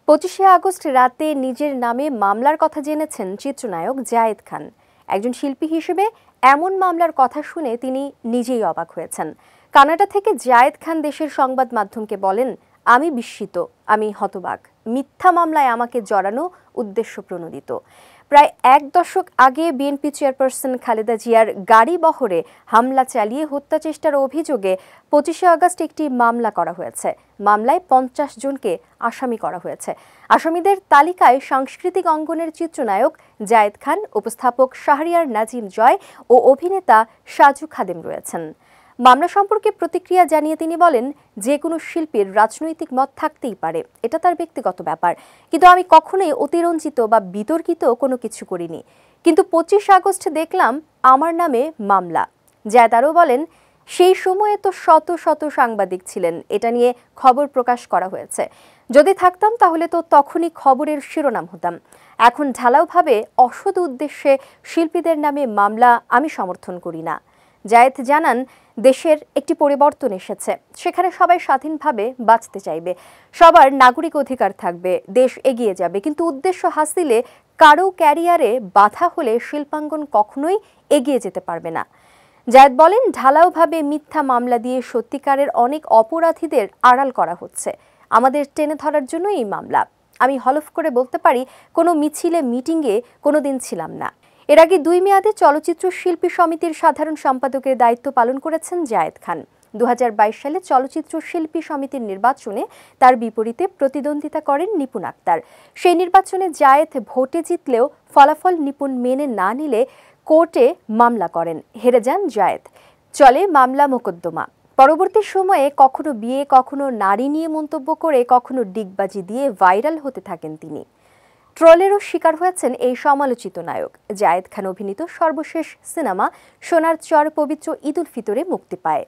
25শে August রাতে নিজের নামে মামলার কথা জেনেছেন চিত্রনায়ক জায়েদ খান। একজন শিল্পী হিসেবে এমন মামলার কথা শুনে তিনি নিজেই অবাক হয়েছেন। কানাডা থেকে জায়েদ খান দেশের সংবাদ মাধ্যমকে বলেন, আমি বিস্মিত, আমি হতবাক। মিথ্যা মামলায় আমাকে জড়ানো উদ্দেশ্যপ্রণোদিত। প্রায় এক দশক আগে বিএনপি চেয়ারপারসন খালেদা জিয়ার গাড়ি বহরে হামলা চালিয়ে হত্যা চেষ্টার অভিযোগে 25শে আগস্ট একটি মামলা করা হয়েছে। মামলায় 50 জনকে আসামি করা হয়েছে। আসামিদের তালিকায় সাংস্কৃতিক অঙ্গনের চিত্রনায়ক জায়েদ খান, উপস্থাপক শাহরিয়ার নাজিম জয় ও অভিনেতা সাজু খাদেম রয়েছেন। মামলা সম্পর্কে প্রতিক্রিয়া জানিয়ে তিনি বলেন, যে কোনো শিল্পীর রাজনৈতিক মত থাকতেই পারে, এটা তার ব্যক্তিগত ব্যাপার, কিন্তু আমি কখনোই অতিরঞ্জিত বা বিতর্কিত কোনো কিছু করিনি। কিন্তু 25 আগস্ট দেখলাম আমার নামে মামলা। জায়েদ আরও বলেন, সেই সময়ে তো শত শত সাংবাদিক ছিলেন, এটা নিয়ে খবর প্রকাশ করা হয়েছে। যদি থাকতাম তাহলে তো তখনই খবরের শিরোনাম হতাম। এখন ঢালাওভাবে অসৎ উদ্দেশ্যে শিল্পীদের নামে মামলা আমি সমর্থন করি না। জায়েদ জানান, দেশের একটি পরিবর্তন এসেছে, সেখানে সবাই স্বাধীনভাবে বাঁচতে চাইবে, সবার নাগরিক অধিকার থাকবে, দেশ এগিয়ে যাবে। কিন্তু উদ্দেশ্য হাসিলে কারো ক্যারিয়ারে বাধা হলে শিল্পাঙ্গন কখনোই এগিয়ে যেতে পারবে না। জায়েদ বলেন, ঢালাওভাবে মিথ্যা মামলা দিয়ে সত্যিকারের অনেক অপরাধীদের আড়াল করা হচ্ছে। আমাদের টেনে ধরার জন্য এই মামলা। আমি হলফ করে বলতে পারি, কোনো মিছিলে মিটিংয়ে কোনোদিন ছিলাম না। এর আগে 2 মেয়াদে চলচ্চিত্র শিল্পী সমিতির সাধারণ সম্পাদকের দায়িত্ব পালন করেছেন জায়েদ খান। 2022 সালে চলচ্চিত্র শিল্পী সমিতির নির্বাচনে তার বিপরীতে প্রতিদ্বন্দ্বিতা করেন নিপুণ আক্তার। সেই নির্বাচনে জায়েদ ভোটে জিতলেও ফলাফল নিপুণ মেনে না নিলে কোর্টে মামলা করেন, হেরে যান জায়েদ। চলে মামলা মোকদ্দমা। পরবর্তী সময়ে কখনো বিয়ে, কখনো নারী নিয়ে মন্তব্য করে, কখনো ডিগবাজি দিয়ে ভাইরাল হতে থাকেন তিনি। ট্রলেরও শিকার হয়েছেন এই সমালোচিত নায়ক। জায়েদ খান অভিনীত সর্বশেষ সিনেমা সোনার চর পবিত্র ঈদ উল ফিতরে মুক্তি পায়।